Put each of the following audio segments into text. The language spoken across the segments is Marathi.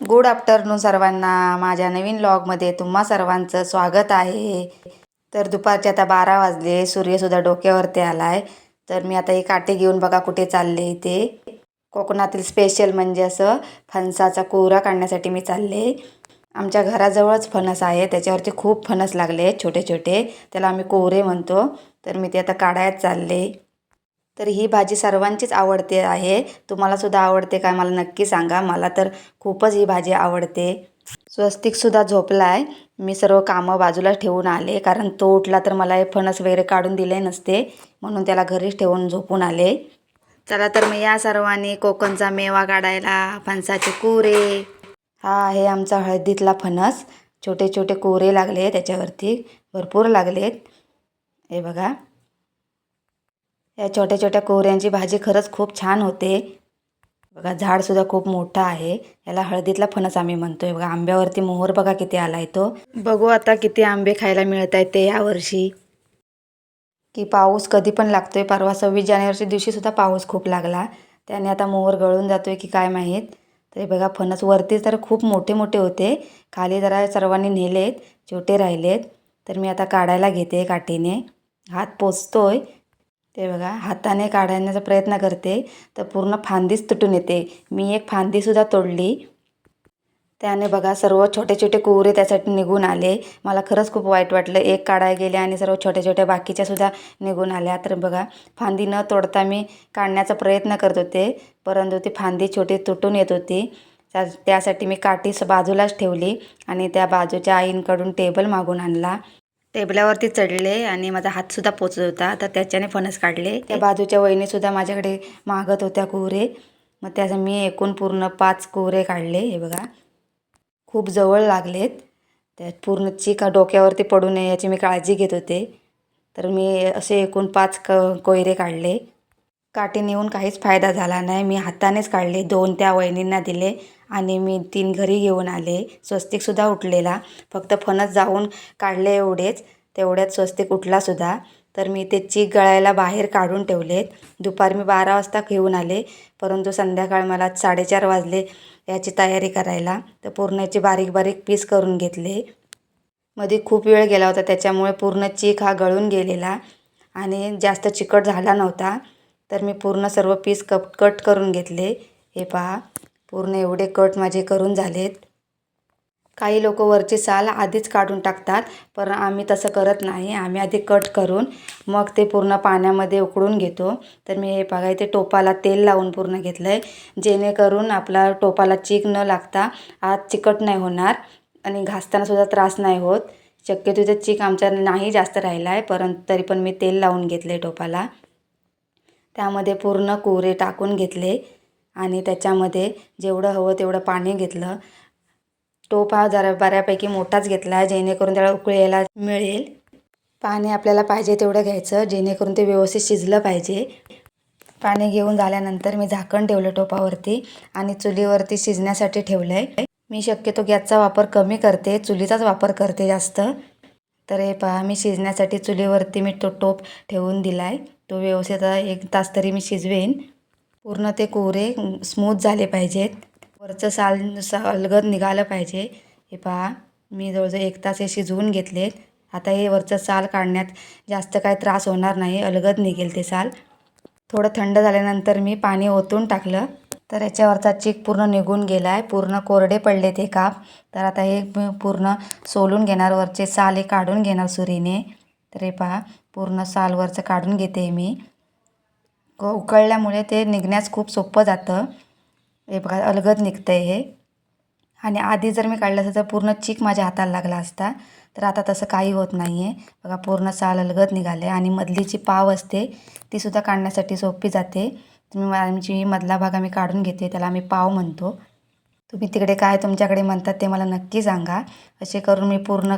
गुड आफ्टरनून सर्वांना. माझ्या नवीन व्लॉगमध्ये तुम्हा सर्वांचं स्वागत आहे. तर दुपारचे आता 12 वाजले, सूर्यसुद्धा डोक्यावरती आला आहे. तर मी आता ही काठी घेऊन बघा कुठे चालले. ते कोकणातील स्पेशल म्हणजे असं फणसाचा कोहरा काढण्यासाठी मी चालले. आमच्या घराजवळच फणस आहे, त्याच्यावरती खूप फणस लागले छोटे छोटे, त्याला आम्ही कोहरे म्हणतो. तर मी ते आता काढायला चालले. तर ही भाजी सर्वांचीच आवडते आहे. तुम्हाला सुद्धा आवडते काय मला नक्की सांगा. मला तर खूपच ही भाजी आवडते. स्वस्तिकसुद्धा झोपला आहे. मी सर्व कामं बाजूला ठेवून आले, कारण तो उठला तर मला हे फणस वगैरे काढून दिले नसते, म्हणून त्याला घरीच ठेवून झोपून आले. चला तर मग या सर्वांनी कोकणचा मेवा काढायला. फणसाचे कोहरे. हा आहे आमचा हळदीतला फणस. छोटे छोटे कोहरे लागले त्याच्यावरती, भरपूर लागलेत. हे बघा, या छोट्या छोट्या कोहऱ्यांची भाजी खरंच खूप छान होते. बघा, झाडसुद्धा खूप मोठा आहे. याला हळदीतला फणस आम्ही म्हणतोय. बघा, आंब्यावरती मोहर बघा किती आलाय तो. बघू आता किती आंबे खायला मिळत आहेत ते यावर्षी. की पाऊस कधी पण लागतोय. परवा 26 जानेवारीच्या दिवशी सुद्धा पाऊस खूप लागला, त्याने आता मोहर गळून जातोय की काय माहीत. तर हे बघा, फणस वरती तर खूप मोठे मोठे होते, खाली जरा सर्वांनी नेलेत, छोटे राहिलेत. तर मी आता काढायला घेते काठीने. हात पोचतोय. ते बघा, हाताने काढण्याचा प्रयत्न करते तर पूर्ण फांदीच तुटून येते. मी एक फांदीसुद्धा तोडली. त्याने बघा सर्व छोटे छोटे कोहरे त्यासाठी निघून आले. मला खरंच खूप वाईट वाटलं. एक काढायला गेले आणि सर्व छोट्या छोट्या बाकीच्यासुद्धा निघून आल्या. तर बघा, फांदी न तोडता मी काढण्याचा प्रयत्न करत होते, परंतु ती फांदी छोटी तुटून येत होती. त्यासाठी मी काठी बाजूलाच ठेवली आणि त्या बाजूच्या आईंकडून टेबल मागून आणला. टेबलावरती चढले आणि माझा हातसुद्धा पोचत होता, तर त्याच्याने फणस काढले. त्या बाजूच्या वहिनीसुद्धा माझ्याकडे मागत होत्या कोहरे. मग त्याचं मी एकूण पूर्ण 5 कोहरे काढले. हे बघा, खूप जवळ लागलेत. त्यात पूर्ण चीक डोक्यावरती पडू नये याची मी काळजी घेत होते. तर मी असे एकूण 5 कोयरे काढले. काठी नेऊन काहीच फायदा झाला नाही. मी हातानेच काढले. 2 त्या वहिनींना दिले आणि मी 3 घरी घेऊन आले. स्वस्तिकसुद्धा उठलेला. फक्त फणस जाऊन काढले एवढेच, तेवढ्यात स्वस्तिक उठलासुद्धा. तर मी ते चीक गळायला बाहेर काढून ठेवलेत. दुपारी मी 12 वाजता घेऊन आले, परंतु संध्याकाळ मला 4:30 वाजले याची तयारी करायला. तर पूर्ण याचे बारीक बारीक पीस करून घेतले. मध्ये खूप वेळ गेला होता, त्याच्यामुळे पूर्ण चीक हा गळून गेलेला आणि जास्त चिकट झाला नव्हता. तर मी पूर्ण सर्व पीस कट करून घेतले. हे पहा, पूर्ण एवढे कट माझे करून झालेत. काही लोक वरची साल आधीच काढून टाकतात, पण आम्ही तसं करत नाही. आम्ही आधी कट करून मग ते पूर्ण पाण्यामध्ये उकळून घेतो. तर मी हे बघा, इथे टोपाला तेल लावून पूर्ण घेतलं आहे, जेणेकरून आपला टोपाला चीक न लागता आत चिकट नाही होणार आणि घासतानासुद्धा त्रास नाही होत. शक्यतो इथे चीक आमच्या नाही जास्त राहिला आहे, परंतु तरी पण मी तेल लावून घेतले आहे टोपाला. त्यामध्ये पूर्ण कोहरे टाकून घेतले आणि त्याच्यामध्ये जेवढं हवं तेवढं पाणी घेतलं. टोप हा जरा बऱ्यापैकी मोठाच घेतला, जेणेकरून त्याला उकळी यायला मिळेल. पाणी आपल्याला पाहिजे तेवढं घ्यायचं, जेणेकरून ते व्यवस्थित शिजलं पाहिजे. पाणी घेऊन झाल्यानंतर मी झाकण ठेवलं टोपावरती आणि चुलीवरती शिजण्यासाठी ठेवलं आहे. मी शक्यतो गॅसचा वापर कमी करते, चुलीचाच वापर करते जास्त. तर हे पहा, मी शिजण्यासाठी चुलीवरती मी तो टोप ठेवून दिला आहे. तो व्यवस्थित 1 तास तरी मी शिजवेन. पूर्ण ते कोहरे स्मूथ झाले पाहिजेत, वरचं साल अलगद निघालं पाहिजे. हे पहा, मी जवळजवळ 1 तास हे शिजवून घेतलेत. आता हे वरचं साल काढण्यात जास्त काय त्रास होणार नाही, अलगद निघेल ते साल. थोडं थंड झाल्यानंतर मी पाणी ओतून टाकलं, तर याच्यावरचा चीक पूर्ण निघून गेला आहे. पूर्ण कोरडे पडले ते काप. तर आता हे पूर्ण सोलून घेणार, वरचे साल हे काढून घेणार सुरीने. तर हे पहा, पूर्ण साल वरचं काढून घेते मी. उकळल्यामुळे ते निघण्यास खूप सोपं जातं. हे बघा, अलगद निघतं आहे हे. आणि आधी जर मी काढलं असतं तर पूर्ण चीक माझ्या हाताला लागला असता. तर आता तसं काही होत नाही आहे. बघा, पूर्ण साल अलगद निघाले आणि मधली जी पाव असते तीसुद्धा काढण्यासाठी सोपी जाते. आमची मधला भाग आम्ही काढून घेते, त्याला आम्ही पाव म्हणतो. तुम्ही तिकडे काय तुमच्याकडे म्हणतात ते मला नक्की सांगा. असे करून मी पूर्ण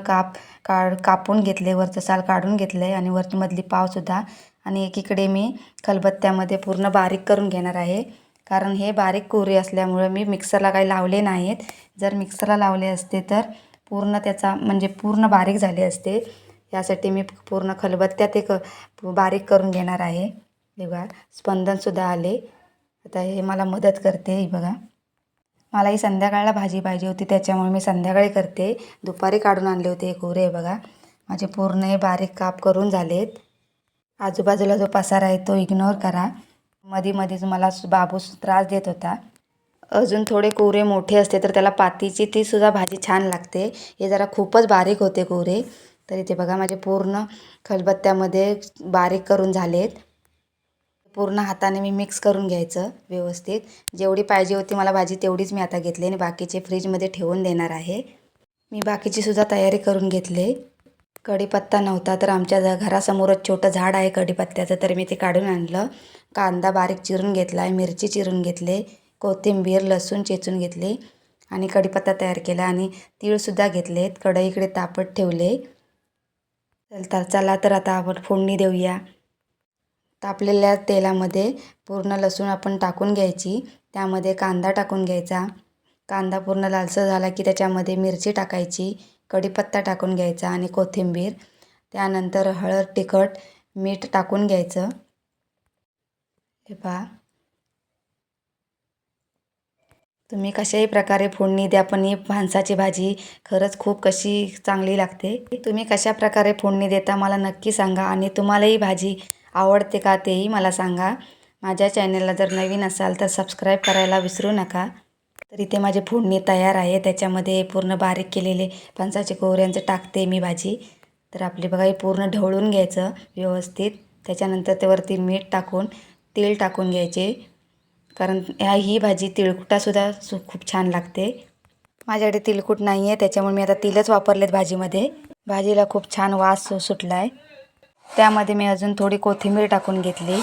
कापून घेतले, वरचं साल काढून घेतलं आहे आणि वरची मधली पावसुद्धा. आणि एकीकडे मी खलबत्त्यामध्ये पूर्ण बारीक करून घेणार आहे, कारण हे बारीक कोहरे असल्यामुळे मी मिक्सरला काही लावले नाहीत. जर मिक्सरला लावले असते तर पूर्ण त्याचा म्हणजे पूर्ण बारीक झाले असते. यासाठी मी पूर्ण खलबत्त्यात एक बारीक करून घेणार आहे. हे बघा, स्पंदनसुद्धा आले. आता हे मला मदत करते. हे बघा, मलाही संध्याकाळला भाजी पाहिजे होती त्याच्यामुळे मी संध्याकाळी करते. दुपारी काढून आणले होते कुरे. हे बघा माझे पूर्ण हे बारीक काप करून झालेत. आजूबाजूला जो पसारा आहे तो इग्नोर करा. मध्ये मध्येच मला बाबू त्रास देत होता. अजून थोडे कोरे मोठे असते तर त्याला पातीची ती सुद्धा भाजी छान लागते. हे जरा खूपच बारीक होते कोरे. तर इथे बघा माझे पूर्ण खलबत्त्यामध्ये बारीक करून झालेत. पूर्ण हाताने मी मिक्स करून घ्यायचं व्यवस्थित. जेवढी पाहिजे होती मला भाजी तेवढीच मी आता घेतली आणि बाकीचे फ्रीजमध्ये ठेवून देणार आहे. मी बाकीची सुद्धा तयारी करून घेतली. कढीपत्ता नव्हता तर आमच्या घरासमोरच छोटं झाड आहे कढीपत्त्याचं, तर मी ते काढून आणलं. कांदा बारीक चिरून घेतला आहे, मिरची चिरून घेतले, कोथिंबीर लसूण चेचून घेतले आणि कढीपत्ता तयार केला आणि तीळसुद्धा घेतलेत. कढईकडे तापत ठेवले. चला तर आता आपण फोडणी देऊया. तापलेल्या तेलामध्ये पूर्ण लसूण आपण टाकून घ्यायची. त्यामध्ये कांदा टाकून घ्यायचा. कांदा पूर्ण लालसर झाला की त्याच्यामध्ये मिरची टाकायची, कढीपत्ता टाकून घ्यायचा आणि कोथिंबीर. त्यानंतर हळद तिखट मीठ टाकून घ्यायचं. हे पहा तुम्ही कशाही प्रकारे फोडणी द्या पण ही फणसाची भाजी खरंच खूप कशी चांगली लागते. तुम्ही कशा प्रकारे फोडणी देता मला नक्की सांगा आणि तुम्हालाही भाजी आवडते का तेही मला सांगा. माझ्या चॅनलला जर नवीन असाल तर सबस्क्राईब करायला विसरू नका. तर इथे माझी फोडणी तयार आहे. त्याच्यामध्ये पूर्ण बारीक केलेले फणसाचे कोऱ्यांचं टाकते मी भाजी. तर आपली बघा हे पूर्ण ढवळून घ्यायचं व्यवस्थित. त्याच्यानंतर त्यावरती मीठ टाकून तेल टाकून घ्यायचे, कारण ही भाजी तिळकुटासुद्धा खूप छान लागते. माझ्याकडे तिळकुट नाही आहे त्याच्यामुळे मी आता तिळच वापरलेत भाजीमध्ये. भाजीला खूप छान वास सुटला आहे. त्यामध्ये मी अजून थोडी कोथिंबीर टाकून घेतली.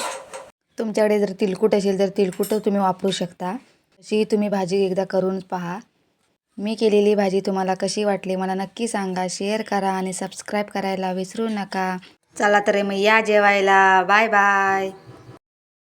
तुमच्याकडे जर तिळकुट असेल तर तिळकुट तुम्ही वापरू शकता. अशी तुम्ही भाजी एकदा करून पहा. मी केलेली भाजी तुम्हाला कशी वाटली मला नक्की सांगा. शेअर करा आणि सबस्क्राईब करायला विसरू नका. चला तर मग या जेवायला. Bye bye.